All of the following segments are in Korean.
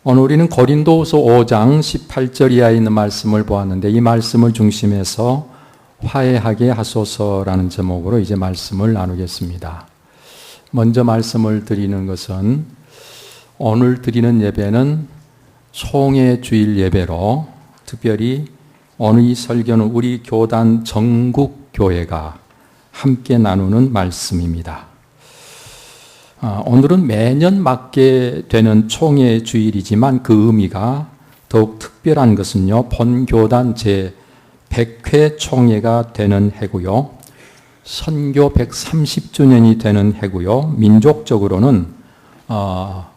오늘 우리는 고린도후서 5장 18절 이하에 있는 말씀을 보았는데 이 말씀을 중심해서 화해하게 하소서라는 제목으로 이제 말씀을 나누겠습니다. 먼저 말씀을 드리는 것은 오늘 드리는 예배는 총회 주일 예배로 특별히 오늘 이 설교는 우리 교단 전국 교회가 함께 나누는 말씀입니다. 오늘은 매년 맞게 되는 총회 주일이지만 그 의미가 더욱 특별한 것은요, 본교단 제100회 총회가 되는 해고요, 선교 130주년이 되는 해고요, 민족적으로는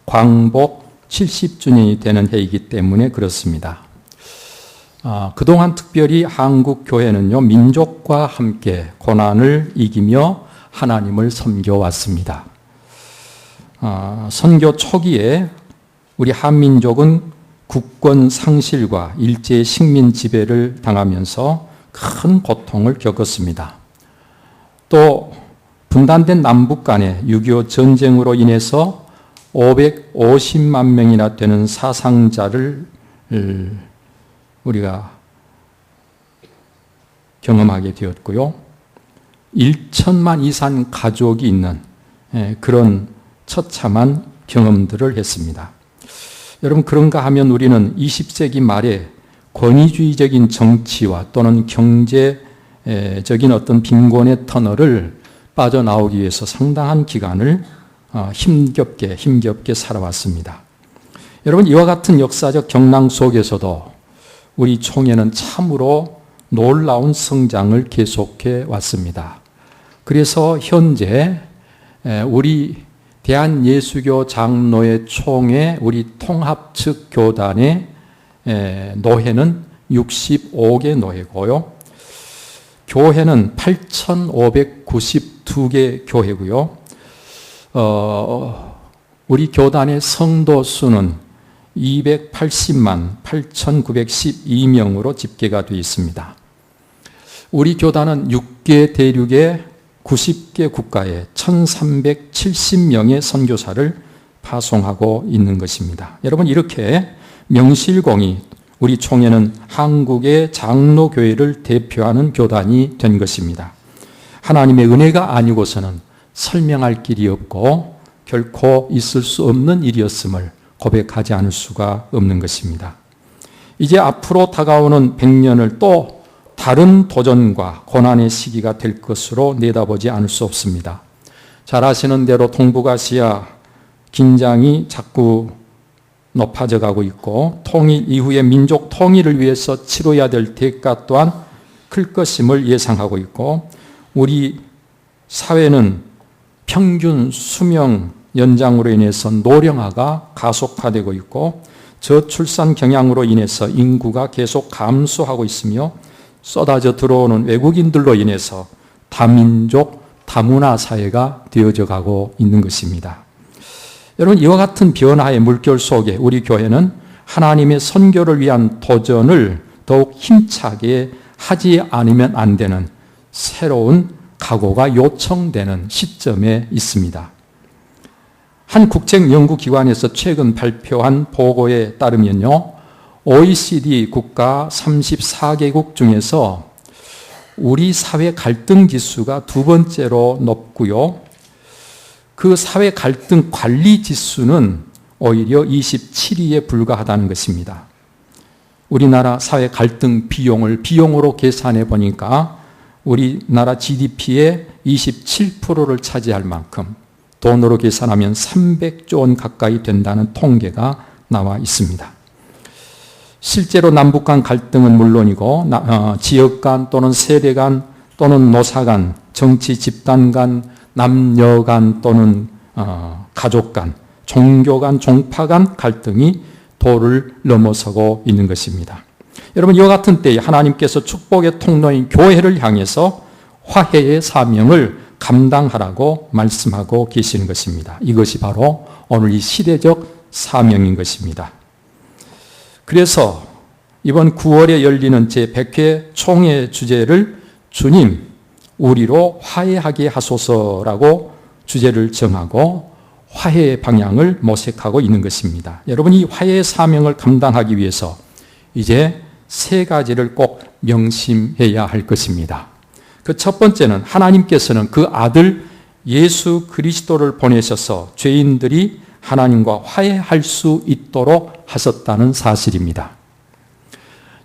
광복 70주년이 되는 해이기 때문에 그렇습니다. 그동안 특별히 한국 교회는요, 민족과 함께 고난을 이기며 하나님을 섬겨왔습니다. 선교 초기에 우리 한민족은 국권 상실과 일제 식민 지배를 당하면서 큰 고통을 겪었습니다. 또 분단된 남북 간의 6.25 전쟁으로 인해서 550만 명이나 되는 사상자를 우리가 경험하게 되었고요. 1천만 이상 가족이 있는 그런 처참한 경험들을 했습니다. 여러분, 그런가 하면 우리는 20세기 말에 권위주의적인 정치와 또는 경제적인 어떤 빈곤의 터널을 빠져나오기 위해서 상당한 기간을 힘겹게 살아왔습니다. 여러분, 이와 같은 역사적 경랑 속에서도 우리 총회는 참으로 놀라운 성장을 계속해 왔습니다. 그래서 현재 우리 대한예수교 장로회 총회 우리 통합 측 교단의 노회는 65개 노회고요. 교회는 8,592개 교회고요. 우리 교단의 성도 수는 280만 8,912명으로 집계가 되어 있습니다. 우리 교단은 6개 대륙의 90개 국가에 1,370명의 선교사를 파송하고 있는 것입니다. 여러분, 이렇게 명실공히 우리 총회는 한국의 장로교회를 대표하는 교단이 된 것입니다. 하나님의 은혜가 아니고서는 설명할 길이 없고 결코 있을 수 없는 일이었음을 고백하지 않을 수가 없는 것입니다. 이제 앞으로 다가오는 100년을 또 다른 도전과 고난의 시기가 될 것으로 내다보지 않을 수 없습니다. 잘 아시는 대로 동북아시아 긴장이 자꾸 높아져 가고 있고 통일 이후에 민족 통일을 위해서 치러야 될 대가 또한 클 것임을 예상하고 있고 우리 사회는 평균 수명 연장으로 인해서 노령화가 가속화되고 있고 저출산 경향으로 인해서 인구가 계속 감소하고 있으며 쏟아져 들어오는 외국인들로 인해서 다민족, 다문화 사회가 되어져 가고 있는 것입니다. 여러분, 이와 같은 변화의 물결 속에 우리 교회는 하나님의 선교를 위한 도전을 더욱 힘차게 하지 않으면 안 되는 새로운 각오가 요청되는 시점에 있습니다. 한 국책연구기관에서 최근 발표한 보고에 따르면요, OECD 국가 34개국 중에서 우리 사회 갈등 지수가 두 번째로 높고요. 그 사회 갈등 관리 지수는 오히려 27위에 불과하다는 것입니다. 우리나라 사회 갈등 비용으로 계산해 보니까 우리나라 GDP의 27%를 차지할 만큼 돈으로 계산하면 300조 원 가까이 된다는 통계가 나와 있습니다. 실제로 남북 간 갈등은 물론이고 지역 간 또는 세대 간 또는 노사 간, 정치 집단 간, 남녀 간 또는 가족 간, 종교 간, 종파 간 갈등이 도를 넘어서고 있는 것입니다. 여러분, 이와 같은 때에 하나님께서 축복의 통로인 교회를 향해서 화해의 사명을 감당하라고 말씀하고 계시는 것입니다. 이것이 바로 오늘 이 시대적 사명인 것입니다. 그래서 이번 9월에 열리는 제100회 총회 주제를 주님, 우리로 화해하게 하소서라고 주제를 정하고 화해의 방향을 모색하고 있는 것입니다. 여러분, 이 화해의 사명을 감당하기 위해서 이제 세 가지를 꼭 명심해야 할 것입니다. 그 첫 번째는 하나님께서는 그 아들 예수 그리스도를 보내셔서 죄인들이 하나님과 화해할 수 있도록 하셨다는 사실입니다.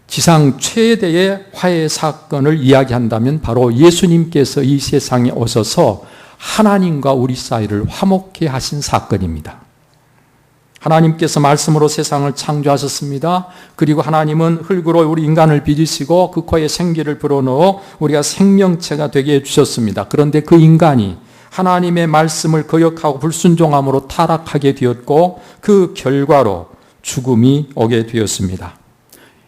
지상 최대의 화해 사건을 이야기한다면 바로 예수님께서 이 세상에 오셔서 하나님과 우리 사이를 화목케 하신 사건입니다. 하나님께서 말씀으로 세상을 창조하셨습니다. 그리고 하나님은 흙으로 우리 인간을 빚으시고 그 코에 생기를 불어넣어 우리가 생명체가 되게 해주셨습니다. 그런데 그 인간이 하나님의 말씀을 거역하고 불순종함으로 타락하게 되었고 그 결과로 죽음이 오게 되었습니다.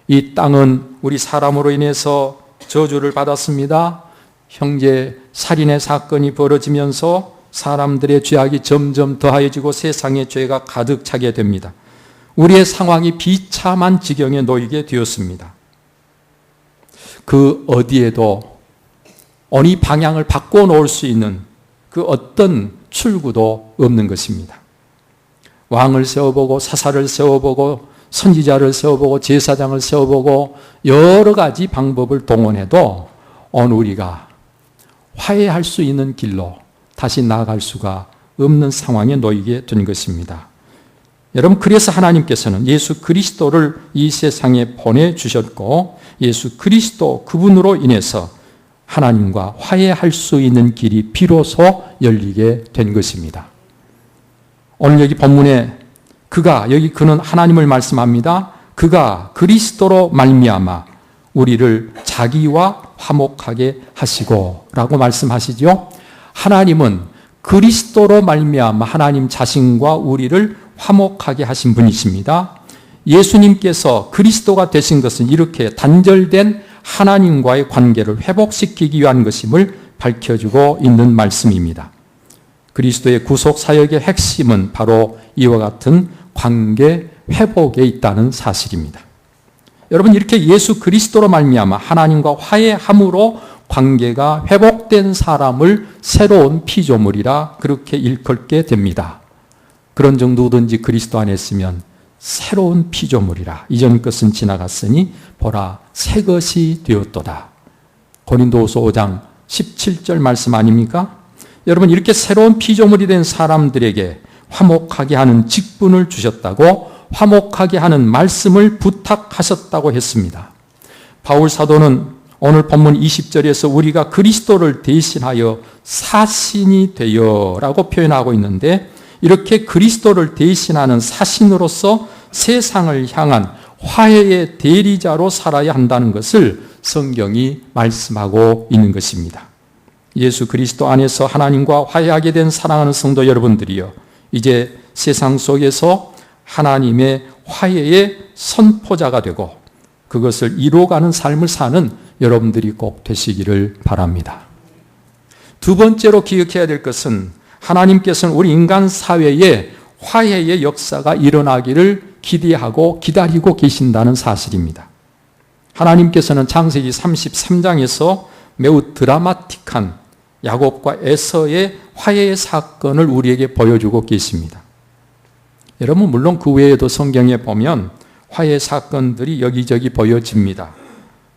이 땅은 우리 사람으로 인해서 저주를 받았습니다. 형제 살인의 사건이 벌어지면서 사람들의 죄악이 점점 더하여지고 세상에 죄가 가득 차게 됩니다. 우리의 상황이 비참한 지경에 놓이게 되었습니다. 그 어디에도 어느 방향을 바꿔놓을 수 있는 그 어떤 출구도 없는 것입니다. 왕을 세워보고 사사를 세워보고 선지자를 세워보고 제사장을 세워보고 여러 가지 방법을 동원해도 오늘 우리가 화해할 수 있는 길로 다시 나아갈 수가 없는 상황에 놓이게 된 것입니다. 여러분, 그래서 하나님께서는 예수 그리스도를 이 세상에 보내주셨고 예수 그리스도 그분으로 인해서 하나님과 화해할 수 있는 길이 비로소 열리게 된 것입니다. 오늘 여기 본문에 그는 하나님을 말씀합니다. 그가 그리스도로 말미암아 우리를 자기와 화목하게 하시고 라고 말씀하시죠. 하나님은 그리스도로 말미암아 하나님 자신과 우리를 화목하게 하신 분이십니다. 예수님께서 그리스도가 되신 것은 이렇게 단절된 하나님과의 관계를 회복시키기 위한 것임을 밝혀주고 있는 말씀입니다. 그리스도의 구속 사역의 핵심은 바로 이와 같은 관계 회복에 있다는 사실입니다. 여러분, 이렇게 예수 그리스도로 말미암아 하나님과 화해함으로 관계가 회복된 사람을 새로운 피조물이라 그렇게 일컬게 됩니다. 그런 정도든지 그리스도 안에 있으면 새로운 피조물이라. 이전 것은 지나갔으니 보라 새 것이 되었도다. 고린도후서 5장 17절 말씀 아닙니까? 여러분, 이렇게 새로운 피조물이 된 사람들에게 화목하게 하는 직분을 주셨다고, 화목하게 하는 말씀을 부탁하셨다고 했습니다. 바울 사도는 오늘 본문 20절에서 우리가 그리스도를 대신하여 사신이 되어 라고 표현하고 있는데, 이렇게 그리스도를 대신하는 사신으로서 세상을 향한 화해의 대리자로 살아야 한다는 것을 성경이 말씀하고 있는 것입니다. 예수 그리스도 안에서 하나님과 화해하게 된 사랑하는 성도 여러분들이여, 이제 세상 속에서 하나님의 화해의 선포자가 되고 그것을 이루어가는 삶을 사는 여러분들이 꼭 되시기를 바랍니다. 두 번째로 기억해야 될 것은 하나님께서는 우리 인간 사회에 화해의 역사가 일어나기를 기대하고 기다리고 계신다는 사실입니다. 하나님께서는 창세기 33장에서 매우 드라마틱한 야곱과 에서의 화해의 사건을 우리에게 보여주고 계십니다. 여러분, 물론 그 외에도 성경에 보면 화해 사건들이 여기저기 보여집니다.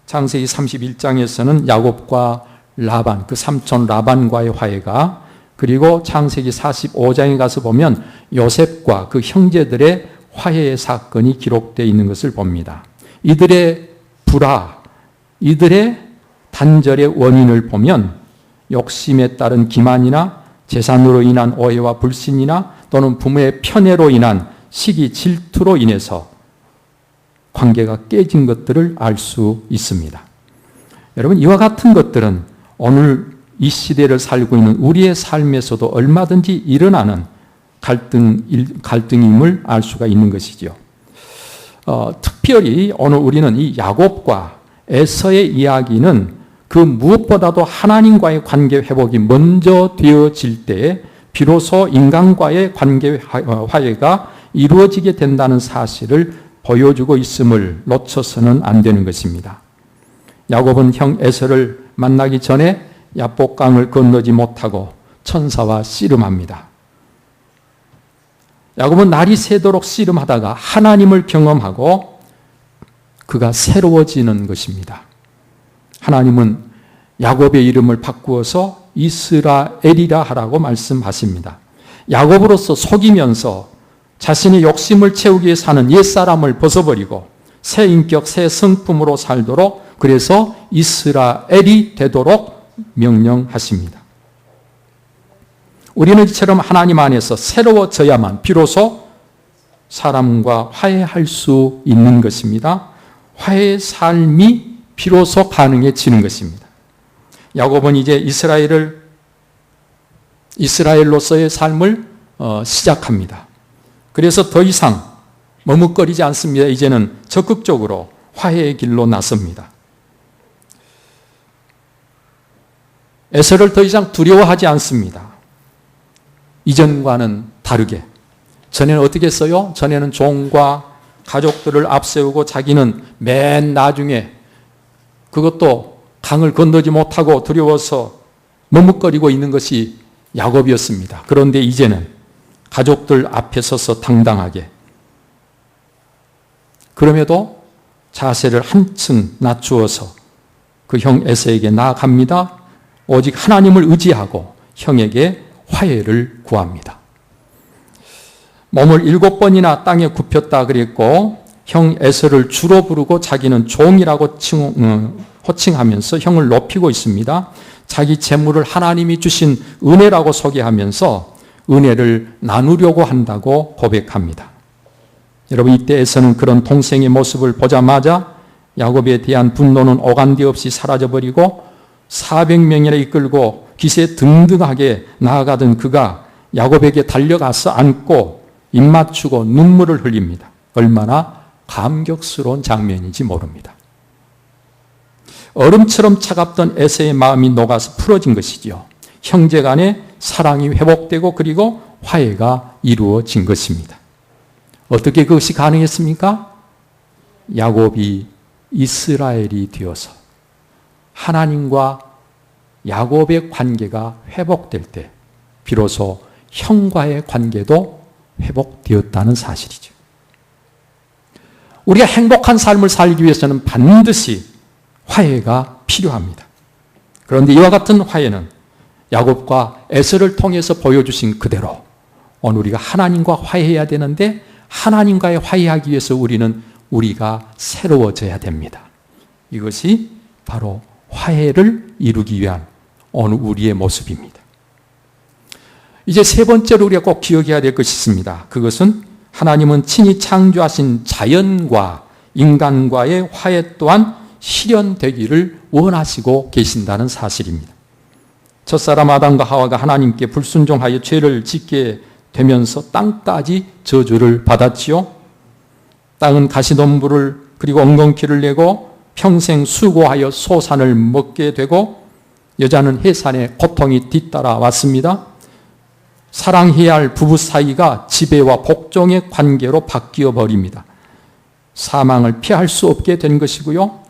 창세기 31장에서는 야곱과 라반, 그 삼촌 라반과의 화해가, 그리고 창세기 45장에 가서 보면 요셉과 그 형제들의 화해의 사건이 기록되어 있는 것을 봅니다. 이들의 불화, 이들의 단절의 원인을 보면 욕심에 따른 기만이나 재산으로 인한 오해와 불신이나 또는 부모의 편애로 인한 시기 질투로 인해서 관계가 깨진 것들을 알 수 있습니다. 여러분, 이와 같은 것들은 오늘 이 시대를 살고 있는 우리의 삶에서도 얼마든지 일어나는 갈등임을 알 수가 있는 것이죠. 특별히 오늘 우리는 이 야곱과 에서의 이야기는 그 무엇보다도 하나님과의 관계 회복이 먼저 되어질 때에 비로소 인간과의 관계 화해가 이루어지게 된다는 사실을 보여주고 있음을 놓쳐서는 안 되는 것입니다. 야곱은 형 에서를 만나기 전에 야복강을 건너지 못하고 천사와 씨름합니다. 야곱은 날이 새도록 씨름하다가 하나님을 경험하고 그가 새로워지는 것입니다. 하나님은 야곱의 이름을 바꾸어서 이스라엘이라 하라고 말씀하십니다. 야곱으로서 속이면서 자신의 욕심을 채우기 위해 사는 옛사람을 벗어버리고 새 인격, 새 성품으로 살도록, 그래서 이스라엘이 되도록 명령하십니다. 우리는 이처럼 하나님 안에서 새로워져야만 비로소 사람과 화해할 수 있는 것입니다. 화해의 삶이 비로소 가능해지는 것입니다. 야곱은 이제 이스라엘로서의 삶을 시작합니다. 그래서 더 이상 머뭇거리지 않습니다. 이제는 적극적으로 화해의 길로 나섭니다. 에서를 더 이상 두려워하지 않습니다. 이전과는 다르게. 전에는 어떻게 했어요? 전에는 종과 가족들을 앞세우고 자기는 맨 나중에, 그것도 강을 건너지 못하고 두려워서 머뭇거리고 있는 것이 야곱이었습니다. 그런데 이제는 가족들 앞에 서서 당당하게, 그럼에도 자세를 한층 낮추어서 그 형 에서에게 나아갑니다. 오직 하나님을 의지하고 형에게 화해를 구합니다. 몸을 7번이나 땅에 굽혔다 그랬고, 형 에서를 주로 부르고 자기는 종이라고 호칭하면서 형을 높이고 있습니다. 자기 재물을 하나님이 주신 은혜라고 소개하면서 은혜를 나누려고 한다고 고백합니다. 여러분, 이때 에서는 그런 동생의 모습을 보자마자 야곱에 대한 분노는 오간데 없이 사라져버리고 400명이나 이끌고 기세 등등하게 나아가던 그가 야곱에게 달려가서 안고 입 맞추고 눈물을 흘립니다. 얼마나 감격스러운 장면인지 모릅니다. 얼음처럼 차갑던 에서의 마음이 녹아서 풀어진 것이죠. 형제 간의 사랑이 회복되고 그리고 화해가 이루어진 것입니다. 어떻게 그것이 가능했습니까? 야곱이 이스라엘이 되어서 하나님과 야곱의 관계가 회복될 때 비로소 형과의 관계도 회복되었다는 사실이죠. 우리가 행복한 삶을 살기 위해서는 반드시 화해가 필요합니다. 그런데 이와 같은 화해는 야곱과 에서를 통해서 보여주신 그대로 오늘 우리가 하나님과 화해해야 되는데, 하나님과의 화해하기 위해서 우리가 새로워져야 됩니다. 이것이 바로 화해를 이루기 위한 오늘 우리의 모습입니다. 이제 세 번째로 우리가 꼭 기억해야 될 것이 있습니다. 그것은 하나님은 친히 창조하신 자연과 인간과의 화해 또한 실현되기를 원하시고 계신다는 사실입니다. 첫사람 아담과 하와가 하나님께 불순종하여 죄를 짓게 되면서 땅까지 저주를 받았지요. 땅은 가시덤불을 그리고 엉겅퀴를 내고 평생 수고하여 소산을 먹게 되고, 여자는 해산의 고통이 뒤따라 왔습니다. 사랑해야 할 부부 사이가 지배와 복종의 관계로 바뀌어 버립니다. 사망을 피할 수 없게 된 것이고요.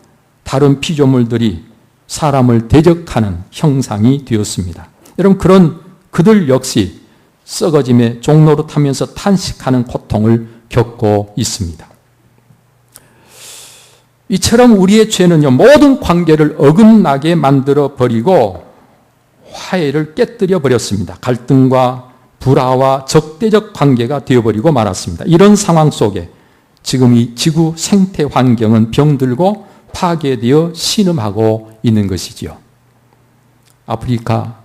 다른 피조물들이 사람을 대적하는 형상이 되었습니다. 여러분, 그들 역시 썩어짐의 종노릇하면서 탄식하는 고통을 겪고 있습니다. 이처럼 우리의 죄는요, 모든 관계를 어긋나게 만들어 버리고 화해를 깨뜨려 버렸습니다. 갈등과 불화와 적대적 관계가 되어버리고 말았습니다. 이런 상황 속에 지금 이 지구 생태 환경은 병들고 파괴되어 신음하고 있는 것이지요. 아프리카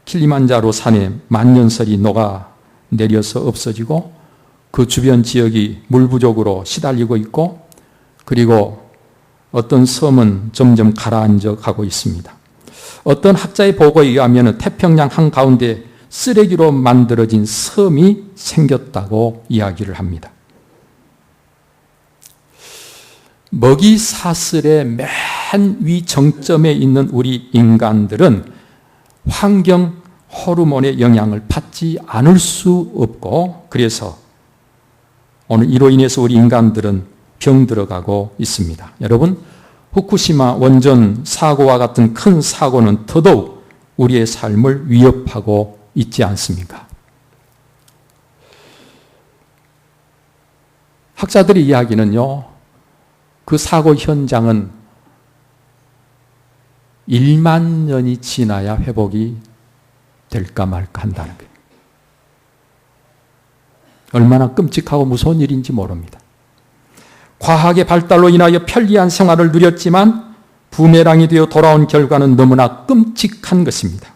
킬리만자로 산에 만년설이 녹아 내려서 없어지고 그 주변 지역이 물 부족으로 시달리고 있고, 그리고 어떤 섬은 점점 가라앉아 가고 있습니다. 어떤 학자의 보고에 의하면 태평양 한가운데 쓰레기로 만들어진 섬이 생겼다고 이야기를 합니다. 먹이 사슬의 맨 위 정점에 있는 우리 인간들은 환경 호르몬의 영향을 받지 않을 수 없고, 그래서 오늘 이로 인해서 우리 인간들은 병들어가고 있습니다. 여러분, 후쿠시마 원전 사고와 같은 큰 사고는 더더욱 우리의 삶을 위협하고 있지 않습니까? 학자들의 이야기는요, 그 사고 현장은 1만 년이 지나야 회복이 될까 말까 한다는 거예요. 얼마나 끔찍하고 무서운 일인지 모릅니다. 과학의 발달로 인하여 편리한 생활을 누렸지만 부메랑이 되어 돌아온 결과는 너무나 끔찍한 것입니다.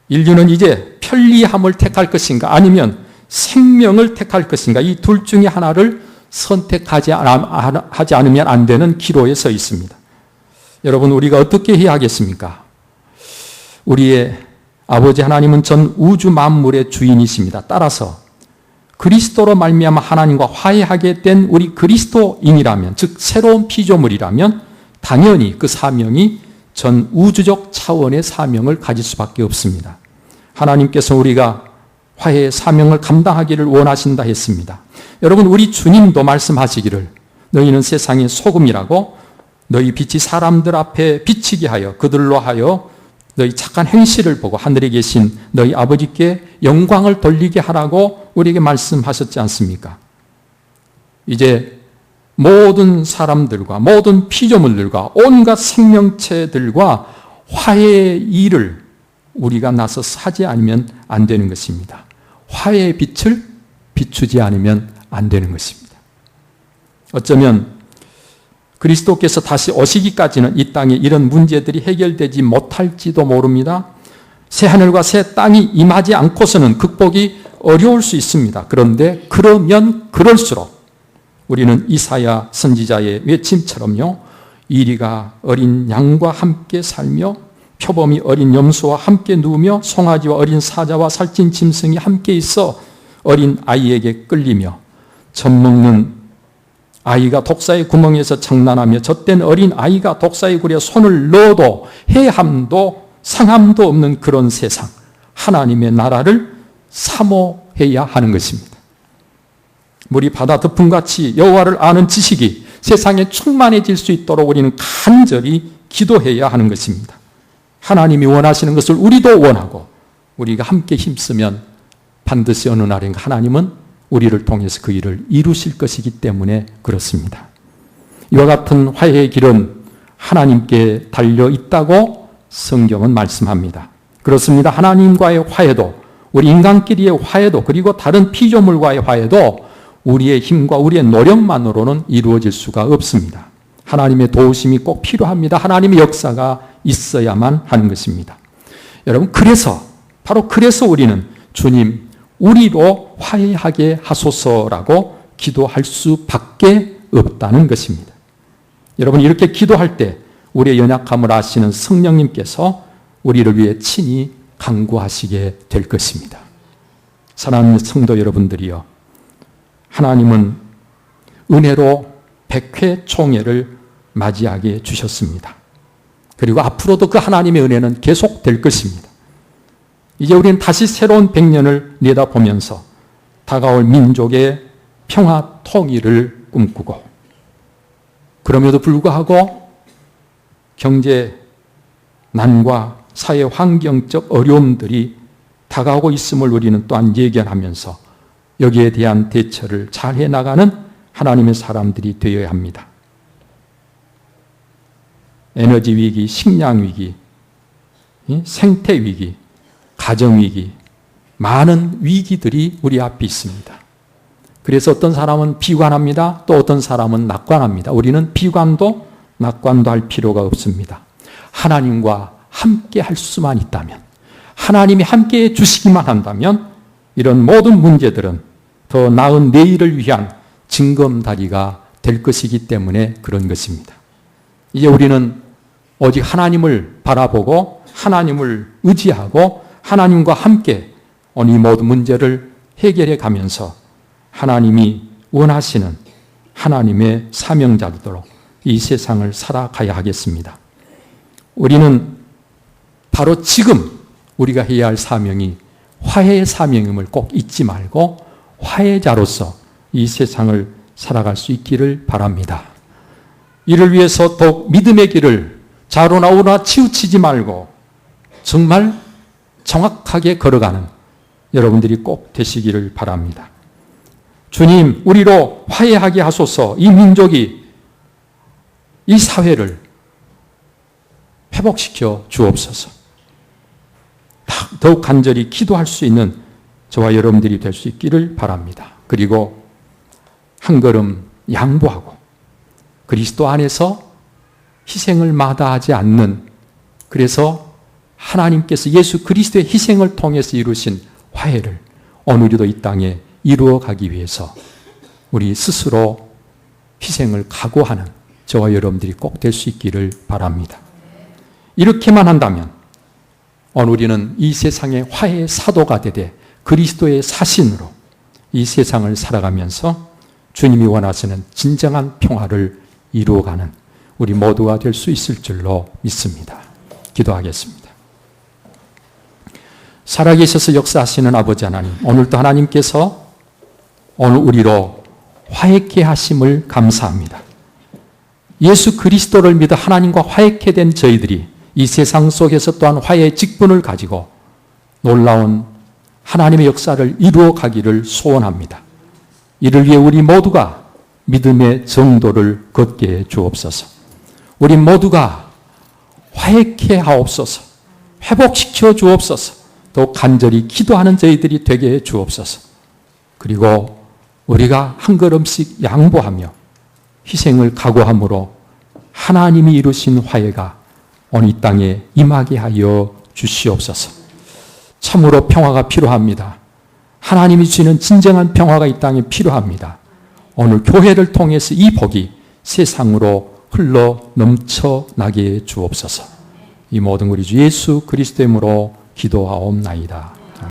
인류는 이제 편리함을 택할 것인가 아니면 생명을 택할 것인가, 이 둘 중에 하나를 선택하지 않으면 안 되는 기로에 서 있습니다. 여러분, 우리가 어떻게 해야 하겠습니까? 우리의 아버지 하나님은 전 우주 만물의 주인이십니다. 따라서 그리스도로 말미암아 하나님과 화해하게 된 우리 그리스도인이라면, 즉 새로운 피조물이라면 당연히 그 사명이 전 우주적 차원의 사명을 가질 수밖에 없습니다. 하나님께서 우리가 화해의 사명을 감당하기를 원하신다 했습니다. 여러분, 우리 주님도 말씀하시기를 너희는 세상의 소금이라고 너희 빛이 사람들 앞에 비치게 하여 그들로 하여 너희 착한 행실을 보고 하늘에 계신 너희 아버지께 영광을 돌리게 하라고 우리에게 말씀하셨지 않습니까? 이제 모든 사람들과 모든 피조물들과 온갖 생명체들과 화해의 일을 우리가 나서서 하지 않으면 안 되는 것입니다. 화해의 빛을 비추지 않으면 안 되는 것입니다. 어쩌면 그리스도께서 다시 오시기까지는 이 땅에 이런 문제들이 해결되지 못할지도 모릅니다. 새 하늘과 새 땅이 임하지 않고서는 극복이 어려울 수 있습니다. 그런데 그러면 그럴수록 우리는 이사야 선지자의 외침처럼요, 이리가 어린 양과 함께 살며 표범이 어린 염소와 함께 누우며 송아지와 어린 사자와 살찐 짐승이 함께 있어 어린 아이에게 끌리며 젖먹는 아이가 독사의 구멍에서 장난하며 젖된 어린 아이가 독사의 굴에 손을 넣어도 해함도 상함도 없는 그런 세상, 하나님의 나라를 사모해야 하는 것입니다. 물이 바다 덮음같이 여호와를 아는 지식이 세상에 충만해질 수 있도록 우리는 간절히 기도해야 하는 것입니다. 하나님이 원하시는 것을 우리도 원하고 우리가 함께 힘쓰면 반드시 어느 날인가 하나님은 우리를 통해서 그 일을 이루실 것이기 때문에 그렇습니다. 이와 같은 화해의 길은 하나님께 달려 있다고 성경은 말씀합니다. 그렇습니다. 하나님과의 화해도, 우리 인간끼리의 화해도, 그리고 다른 피조물과의 화해도 우리의 힘과 우리의 노력만으로는 이루어질 수가 없습니다. 하나님의 도우심이 꼭 필요합니다. 하나님의 역사가 있어야만 하는 것입니다. 여러분, 바로 그래서 우리는 주님, 우리로 화해하게 하소서라고 기도할 수밖에 없다는 것입니다. 여러분, 이렇게 기도할 때 우리의 연약함을 아시는 성령님께서 우리를 위해 친히 간구하시게 될 것입니다. 사랑하는 성도 여러분들이여, 하나님은 은혜로 백회총회를 맞이하게 주셨습니다. 그리고 앞으로도 그 하나님의 은혜는 계속될 것입니다. 이제 우리는 다시 새로운 100년을 내다보면서 다가올 민족의 평화 통일을 꿈꾸고, 그럼에도 불구하고 경제 난과 사회 환경적 어려움들이 다가오고 있음을 우리는 또한 예견하면서 여기에 대한 대처를 잘 해나가는 하나님의 사람들이 되어야 합니다. 에너지 위기, 식량 위기, 생태 위기, 가정 위기, 많은 위기들이 우리 앞에 있습니다. 그래서 어떤 사람은 비관합니다. 또 어떤 사람은 낙관합니다. 우리는 비관도 낙관도 할 필요가 없습니다. 하나님과 함께 할 수만 있다면, 하나님이 함께 해 주시기만 한다면 이런 모든 문제들은 더 나은 내일을 위한 징검다리가 될 것이기 때문에 그런 것입니다. 이제 우리는 오직 하나님을 바라보고 하나님을 의지하고 하나님과 함께 이 모든 문제를 해결해 가면서 하나님이 원하시는 하나님의 사명자들로 이 세상을 살아가야 하겠습니다. 우리는 바로 지금 우리가 해야 할 사명이 화해의 사명임을 꼭 잊지 말고 화해자로서 이 세상을 살아갈 수 있기를 바랍니다. 이를 위해서 더욱 믿음의 길을 좌로나 우로나 치우치지 말고 정말 정확하게 걸어가는 여러분들이 꼭 되시기를 바랍니다. 주님, 우리로 화해하게 하소서. 이 민족이, 이 사회를 회복시켜 주옵소서. 더욱 간절히 기도할 수 있는 저와 여러분들이 될 수 있기를 바랍니다. 그리고 한 걸음 양보하고 그리스도 안에서 희생을 마다하지 않는, 그래서 하나님께서 예수 그리스도의 희생을 통해서 이루신 화해를 오늘도 이 땅에 이루어가기 위해서 우리 스스로 희생을 각오하는 저와 여러분들이 꼭 될 수 있기를 바랍니다. 이렇게만 한다면 오늘 우리는 이 세상의 화해의 사도가 되되 그리스도의 사신으로 이 세상을 살아가면서 주님이 원하시는 진정한 평화를 이루어가는 우리 모두가 될 수 있을 줄로 믿습니다. 기도하겠습니다. 살아계셔서 역사하시는 아버지 하나님, 오늘도 하나님께서 오늘 우리로 화해케 하심을 감사합니다. 예수 그리스도를 믿어 하나님과 화해케 된 저희들이 이 세상 속에서 또한 화해의 직분을 가지고 놀라운 하나님의 역사를 이루어 가기를 소원합니다. 이를 위해 우리 모두가 믿음의 정도를 걷게 해 주옵소서. 우리 모두가 화해케 하옵소서. 회복시켜 주옵소서. 또 간절히 기도하는 저희들이 되게 해 주옵소서. 그리고 우리가 한 걸음씩 양보하며 희생을 각오함으로 하나님이 이루신 화해가 오늘 이 땅에 임하게 하여 주시옵소서. 참으로 평화가 필요합니다. 하나님이 주시는 진정한 평화가 이 땅에 필요합니다. 오늘 교회를 통해서 이 복이 세상으로 흘러 넘쳐나게 해 주옵소서. 이 모든 우리 주 예수 그리스도의 이름으로 기도하옵나이다.